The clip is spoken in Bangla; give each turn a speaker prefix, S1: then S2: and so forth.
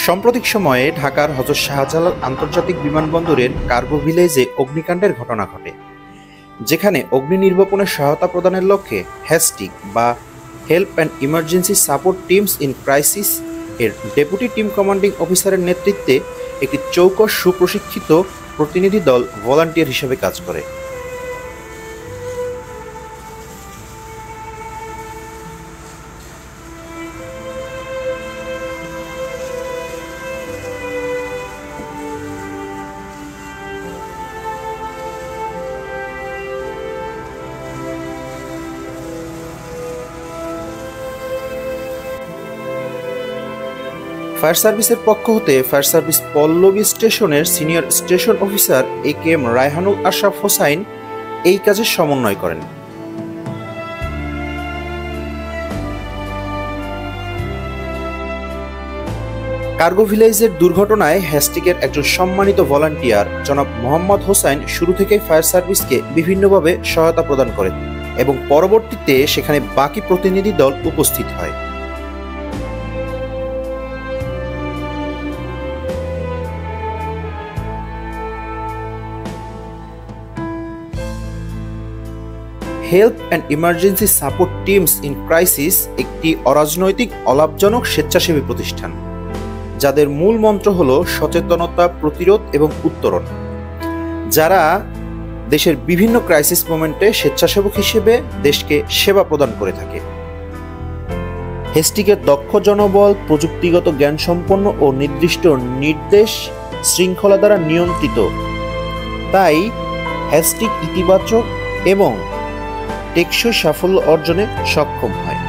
S1: সাম্প্রতিক সময়ে ঢাকার হযরত শাহজালাল আন্তর্জাতিক বিমানবন্দরের কার্গো ভিলেজে অগ্নিকাণ্ডের ঘটনা ঘটে, যেখানে অগ্নি নির্বাপনে সহায়তা প্রদানের লক্ষ্যে হ্যাস্টিক বা help and emergency support teams in crisis এর ডেপুটি টিম কমান্ডিং অফিসারের নেতৃত্বে একটি চৌকস সুপ্রশিক্ষিত প্রতিনিধি দল ভলান্টিয়ার হিসেবে কাজ করে। ফায়ার সার্ভিসের পক্ষ হতে ফায়ার সার্ভিস পল্লবী স্টেশনের senior station officer AKM Raihanul Ashraf Hossain এই কাজের সমন্বয় করেন। কার্গো ভিলেজের দুর্ঘটনায় হ্যাস্টিকের একজন সম্মানিত ভলান্টিয়ার জনাব মোহাম্মদ হোসাইন শুরু থেকেই ফায়ার সার্ভিসকে বিভিন্নভাবে সহায়তা প্রদান করেন এবং পরবর্তীতে সেখানে বাকি প্রতিনিধি দল উপস্থিত হয়। Help and emergency support teams in crisis একটি অরাজনৈতিক অলাভজনক স্বেচ্ছাসেবী প্রতিষ্ঠান, যাদের মূল মন্ত্র হল সচেতনতা, প্রতিরোধ এবং উত্তরণ, যারা দেশের বিভিন্ন ক্রাইসিস মোমেন্টে স্বেচ্ছাসেবক হিসেবে দেশকে সেবা প্রদান করে থাকে। হ্যাস্টিকের দক্ষ জনবল, প্রযুক্তিগত জ্ঞানসম্পন্ন ও নির্দিষ্ট নির্দেশ শৃঙ্খলা দ্বারা নিয়ন্ত্রিত, তাই হ্যাস্টিক ইতিবাচক এবং টেকসই সাফল্য অর্জনে সক্ষম হয়।